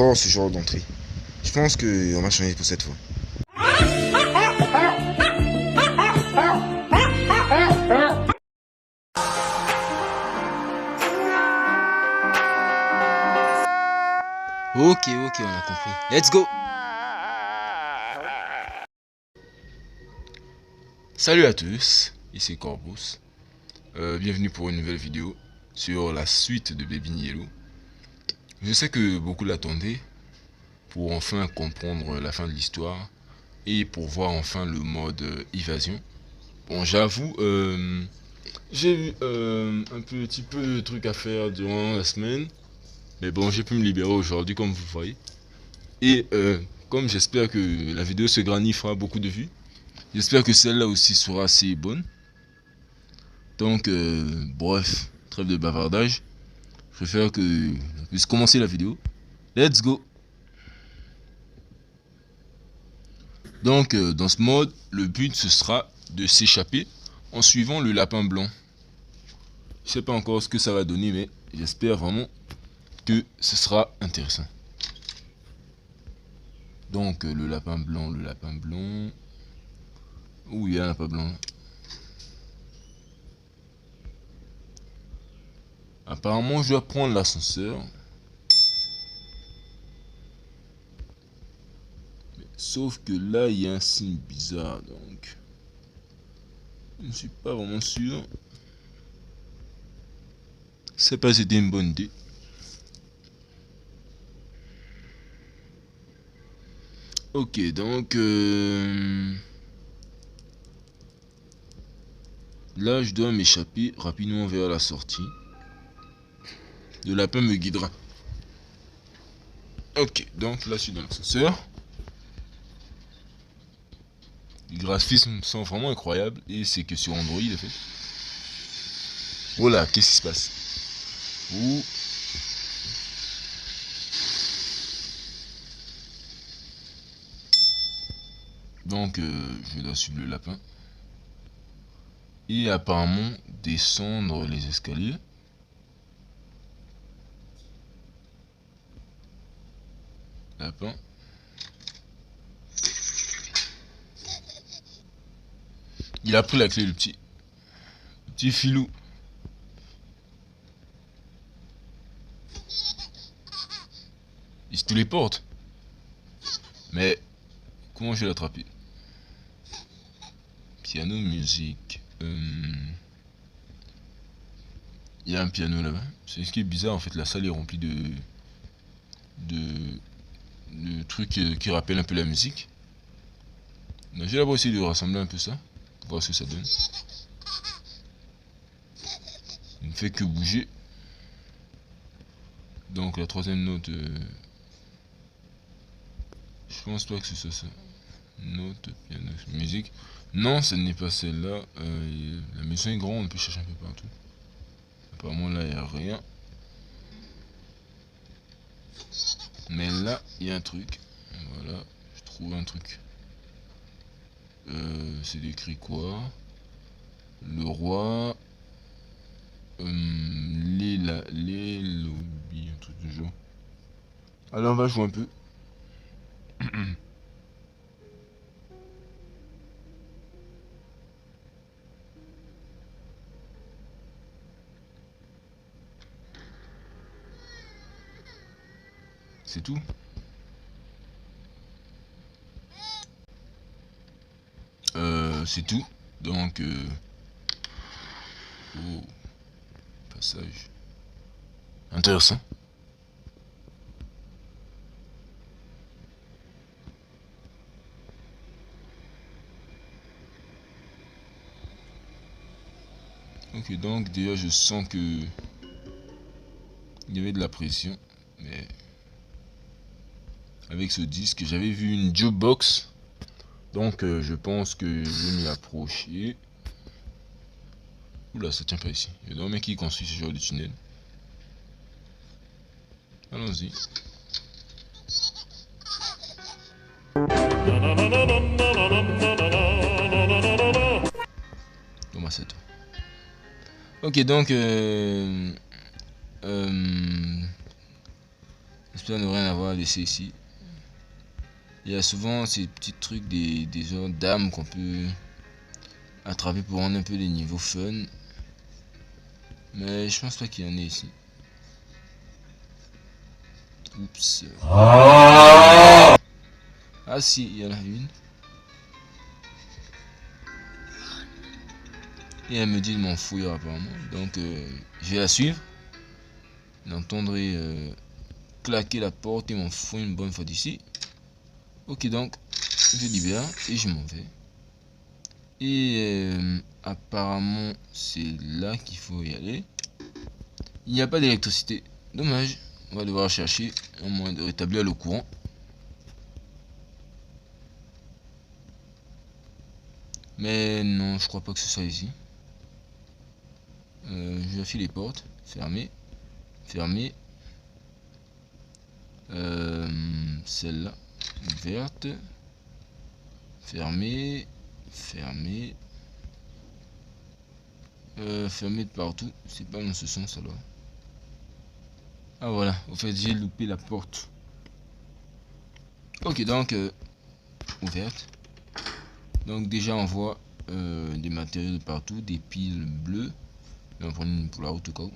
encore ce genre d'entrée. Je pense qu'on va changer pour cette fois. Ok, on a compris. Let's go. Salut à tous, ici Corbus. Bienvenue pour une nouvelle vidéo sur la suite de Baby Yellow. Je sais que beaucoup l'attendaient pour enfin comprendre la fin de l'histoire et pour voir enfin le mode évasion. Bon, j'avoue, j'ai eu un petit peu de trucs à faire durant la semaine. Mais bon, j'ai pu me libérer aujourd'hui comme vous voyez. Et comme j'espère que la vidéo se grandit fera beaucoup de vues, j'espère que celle-là aussi sera assez bonne. Donc, bref, trêve de bavardage. Je préfère que on puisse commencer la vidéo. Let's go. Donc, dans ce mode, le but ce sera de s'échapper en suivant le lapin blanc. Je sais pas encore ce que ça va donner, mais j'espère vraiment que ce sera intéressant. Donc, le lapin blanc. Où il y a un lapin blanc? Apparemment, je dois prendre l'ascenseur. Sauf que là, il y a un signe bizarre, donc je ne suis pas vraiment sûr. Je sais pas si c'était une bonne idée. Ok, donc là, je dois m'échapper rapidement vers la sortie. Le lapin me guidera. Ok, donc là, je suis dans l'ascenseur. Les graphismes sont vraiment incroyables et c'est que sur Android, en fait. Oh là, qu'est-ce qui se passe? Ouh. Donc, je dois suivre le lapin. Et apparemment, descendre les escaliers. Lapin. Il a pris la clé, le petit filou. Il se téléporte. Mais comment je vais l'attraper? Piano, musique. Il y a un piano là-bas. C'est ce qui est bizarre en fait. La salle est remplie de trucs qui rappellent un peu la musique. Donc, je vais d'abord essayer de rassembler un peu ça. Pour voir ce que ça donne. Il ne fait que bouger. Donc la troisième note. Je pense pas que ce soit ça. Note, piano, musique. Non, ce n'est pas celle-là. La maison est grande, on peut chercher un peu partout. Apparemment là, il n'y a rien. Mais là, il y a un truc. Voilà, je trouve un truc. C'est écrit quoi? Le roi. Les lobbies, un truc du genre. Alors on va jouer un peu. C'est tout. C'est tout. Donc, oh, passage. Intéressant. Ok, donc déjà je sens que il y avait de la pression, mais avec ce disque, j'avais vu une jukebox. Donc je pense que je vais m'y approcher. Oula, ça tient pas ici. Il y a un mec qui construit ce genre de tunnel. Allons-y. Bon, bah c'est tout. Ok, donc J'espère ne rien avoir laissé ici. Il y a souvent ces petits trucs des genres d'âmes qu'on peut attraper pour rendre un peu les niveaux fun. Mais je pense pas qu'il y en ait ici. Oups. Ah si, il y en a une. Et elle me dit de m'en fouiller apparemment. Donc je vais la suivre. J'entendrai claquer la porte et m'en fouiller une bonne fois d'ici. Ok, donc je libère et je m'en vais. Et apparemment c'est là qu'il faut y aller. Il n'y a pas d'électricité. Dommage. On va devoir chercher un moyen de rétablir le courant. Mais non, je crois pas que ce soit ici. Je vérifie les portes. Fermées. Fermées. Celle-là. Ouverte. Fermée. Fermée. Fermée de partout. C'est pas dans ce sens alors. Ah voilà. Au fait, j'ai loupé la porte. Ok, donc ouverte. Donc déjà on voit des matériaux de partout, des piles bleues. On va prendre une pour la route au cas où.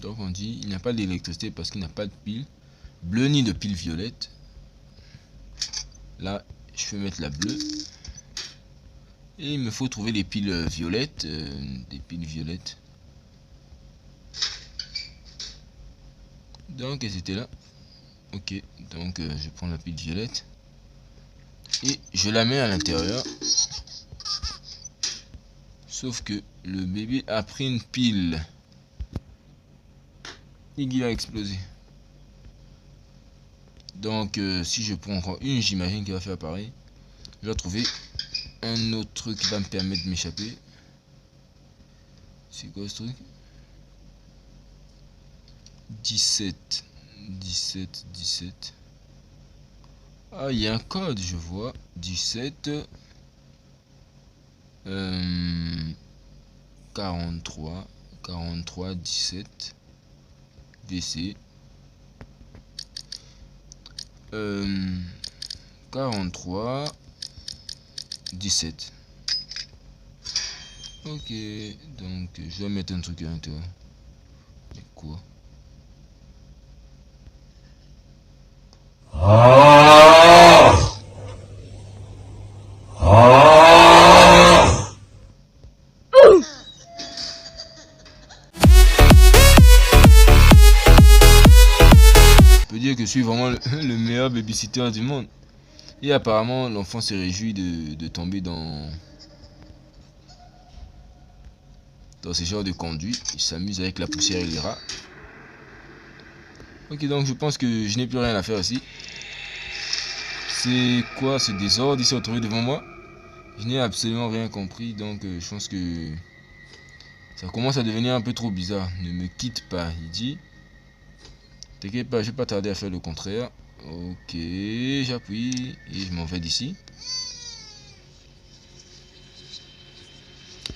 Donc on dit il n'y a pas d'électricité parce qu'il n'y a pas de pile bleue ni de pile violette. Là je vais mettre la bleue. Et il me faut trouver les piles violettes. Des piles violettes. Donc elles étaient là. Ok, donc je prends la pile violette. Et je la mets à l'intérieur. Sauf que le bébé a pris une pile. Et qu'il a explosé. Donc si je prends encore une, j'imagine qu'il va faire pareil. Je vais trouver un autre truc qui va me permettre de m'échapper. C'est quoi ce truc? 17. 17, 17. Ah, il y a un code, je vois. 17. 43. 43, 17. VC. 43. 17. Ok, donc je vais mettre un truc à l'intérieur. Mais quoi? Je peux dire que je suis vraiment le meilleur babysitter du monde. Et apparemment l'enfant se réjouit de tomber dans ce genre de conduit. Il s'amuse avec la poussière et les rats. Ok, donc je pense que je n'ai plus rien à faire ici. C'est quoi ce désordre ici retrouvé devant moi? Je n'ai absolument rien compris, donc je pense que ça commence à devenir un peu trop bizarre. Ne me quitte pas, il dit. T'inquiète pas, je vais pas tarder à faire le contraire. Ok, j'appuie et je m'en vais d'ici.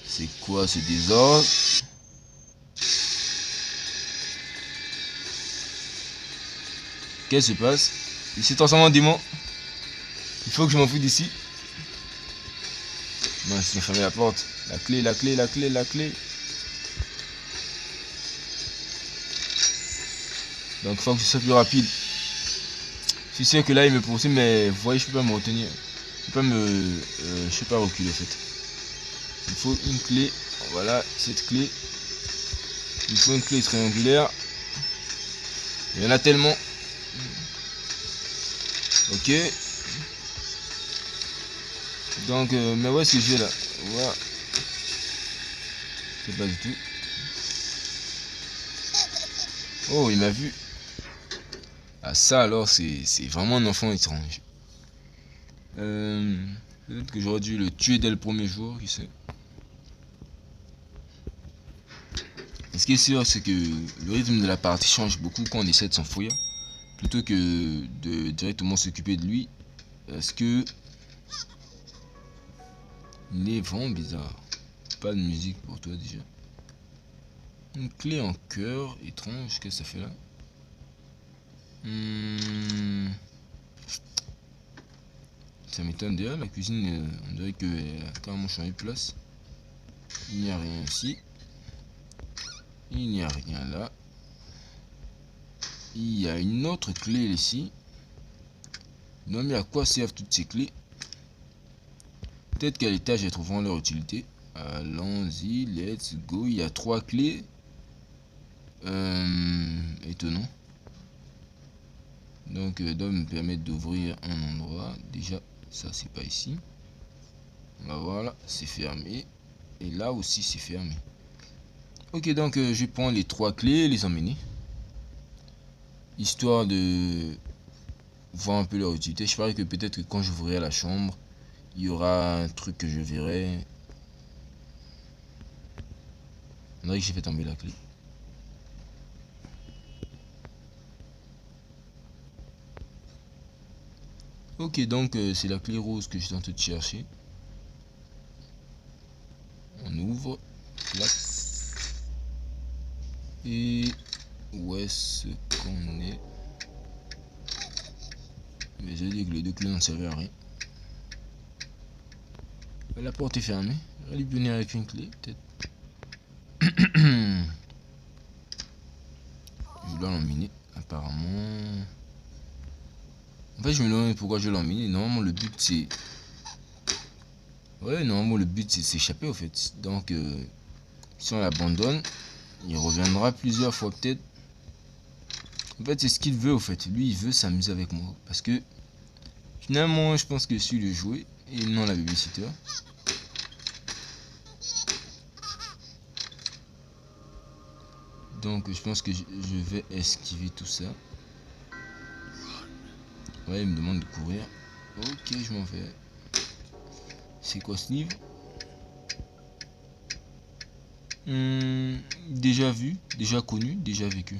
C'est quoi ce désordre? Qu'est-ce qui se passe? Il s'est transformé en démon. Il faut que je m'enfuis d'ici. Non, je vais fermer la porte. La clé, la clé, la clé, la clé. Donc il faut que je sois plus rapide. Je suis sûr que là il me poursuit, mais vous voyez, je peux pas me retenir. Je peux pas je peux pas reculer en fait. Il faut une clé. Voilà, cette clé. Il faut une clé triangulaire. Il y en a tellement. Ok. Donc, mais où est-ce que je vais là? Voilà. C'est pas du tout. Oh, il m'a vu. Ah, ça alors, c'est vraiment un enfant étrange. Peut-être que j'aurais dû le tuer dès le premier jour, qui sait. Ce qui est sûr, c'est que le rythme de la partie change beaucoup quand on essaie de s'enfuir. Plutôt que de directement s'occuper de lui. Parce que il est vraiment bizarre. Pas de musique pour toi déjà. Une clé en cœur, étrange, qu'est-ce que ça fait là? Ça m'étonne déjà, la cuisine, on dirait qu'elle a carrément changé de place. Il n'y a rien ici. Il n'y a rien là. Il y a une autre clé ici. Non mais à quoi servent toutes ces clés? Peut-être qu'à l'étage elles trouveront leur utilité. Allons-y, let's go. Il y a 3 clés. Étonnant. Donc doit me permettre d'ouvrir un endroit. Déjà, ça c'est pas ici. Voilà, c'est fermé. Et là aussi c'est fermé. Ok, donc je prends les 3 clés et les emmener. Histoire de voir un peu leur utilité. Je parie que peut-être que quand j'ouvrirai la chambre, il y aura un truc que je verrai. On dirait que j'ai fait tomber la clé. Ok, donc c'est la clé rose que je suis en train de chercher. On ouvre. Là. Et où est-ce qu'on est? Mais j'ai dit que les 2 clés n'en servaient à rien. La porte est fermée. Elle est venue avec une clé, peut-être. Je dois l'emminer, apparemment. En fait, je me demande pourquoi je l'emmine. Normalement, le but c'est. Ouais, normalement, le but c'est de s'échapper, au fait. Donc, si on l'abandonne, il reviendra plusieurs fois, peut-être. En fait, c'est ce qu'il veut, au fait. Lui, il veut s'amuser avec moi. Parce que, finalement, je pense que je suis le jouet et non la babysitter. Donc, je pense que je vais esquiver tout ça. Ouais, il me demande de courir. Ok, je m'en vais. C'est quoi ce livre? Déjà vu, déjà connu, déjà vécu.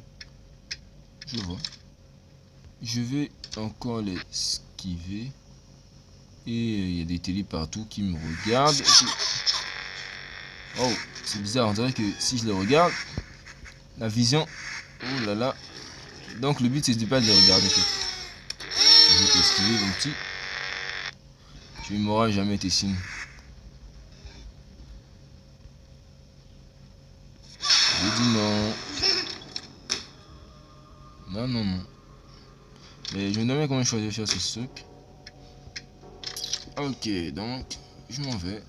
Je vois. Je vais encore l'esquiver. Et il y a des télés partout qui me regardent. Oh, c'est bizarre. On dirait que si je les regarde, la vision. Oh là là. Donc le but c'est de pas les regarder. Je vais t'esquiver mon petit. Tu ne m'auras jamais été signe. J'ai dit non. Non, non, non. Mais je me demande comment je choisis de faire ce truc. Ok, donc je m'en vais.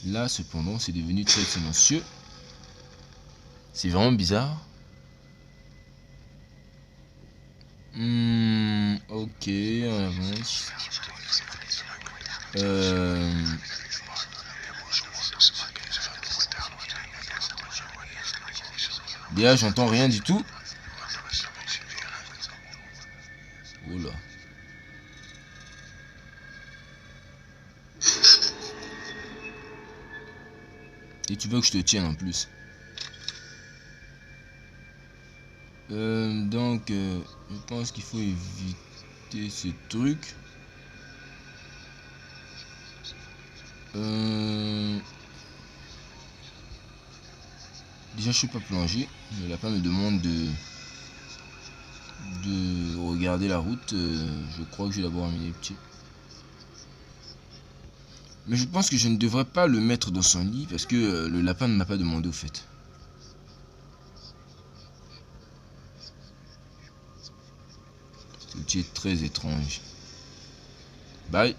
Là, cependant, c'est devenu très silencieux. C'est vraiment bizarre. Ok, on avance. Déjà, j'entends rien du tout. Oula. Et tu veux que je te tienne en plus. Donc, je pense qu'il faut éviter ce truc. Déjà, je suis pas plongé. Le lapin me demande de regarder la route. Je crois que je vais d'abord amener les petits. Mais je pense que je ne devrais pas le mettre dans son lit parce que le lapin ne m'a pas demandé au fait. Ce outil est très étrange. Bye.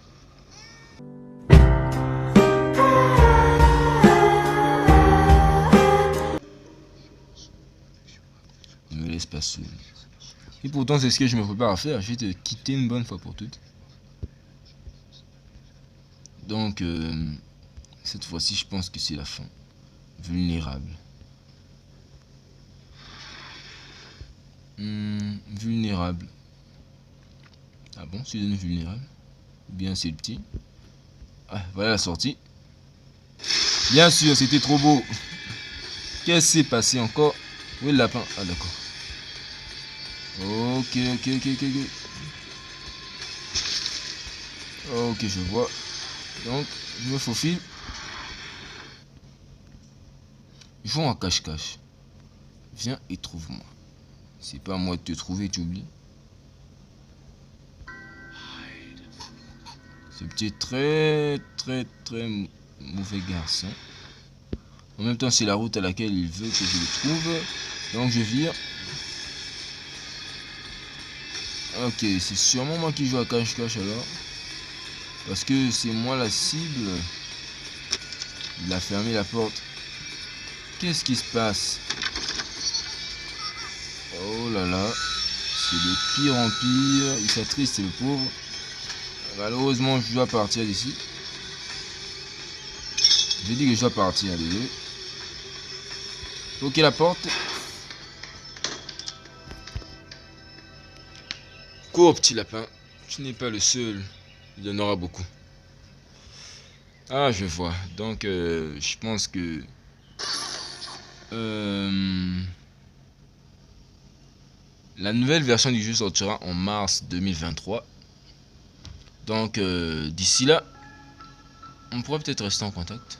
Ne me laisse pas seul. Et pourtant c'est ce que je me prépare à faire. Je vais te quitter une bonne fois pour toutes. Donc cette fois-ci je pense que c'est la fin. Vulnérable. Vulnérable. Ah bon, c'est devenu vulnérable? Ou bien c'est le petit? Ah, voilà la sortie. Bien sûr, c'était trop beau. Qu'est-ce qui s'est passé encore? Où est le lapin? Ah d'accord. Ok. Ok, je vois. Donc, je me faufile. Jouons à cache-cache. Viens et trouve-moi. C'est pas à moi de te trouver, tu oublies. Ce petit très mauvais garçon. En même temps, c'est la route à laquelle il veut que je le trouve. Donc je vire. Ok, c'est sûrement moi qui joue à cache-cache alors. Parce que c'est moi la cible. Il a fermé la porte. Qu'est-ce qui se passe? Oh là là. C'est de pire en pire. Il s'attriste, c'est le pauvre. Malheureusement, je dois partir d'ici. J'ai dit que je dois partir, désolé. Ok, la porte. Cours, petit lapin. Tu n'es pas le seul. Il y en aura beaucoup. Ah, je vois. Donc, je pense que... la nouvelle version du jeu sortira en mars 2023. Donc, d'ici là, on pourrait peut-être rester en contact.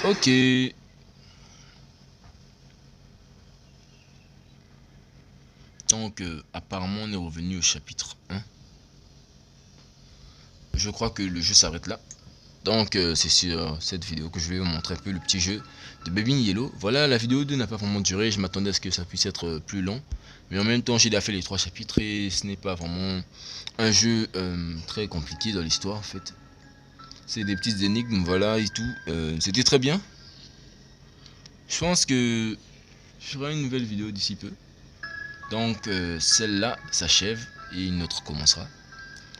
Ok. Donc, apparemment, on est revenu au chapitre 1. Je crois que le jeu s'arrête là. Donc, c'est sur cette vidéo que je vais vous montrer un peu le petit jeu de Baby Yellow. Voilà, la vidéo 2 n'a pas vraiment duré. Je m'attendais à ce que ça puisse être plus long. Mais en même temps, j'ai déjà fait les 3 chapitres et ce n'est pas vraiment un jeu très compliqué dans l'histoire, en fait. C'est des petites énigmes, voilà, et tout. C'était très bien. Je pense que je ferai une nouvelle vidéo d'ici peu. Donc, celle-là s'achève et une autre commencera.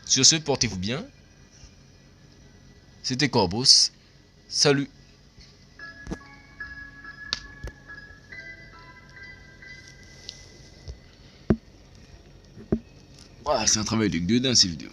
Sur ce, portez-vous bien. C'était Corbos. Salut. Voilà, c'est un travail de gueule dans ces vidéos.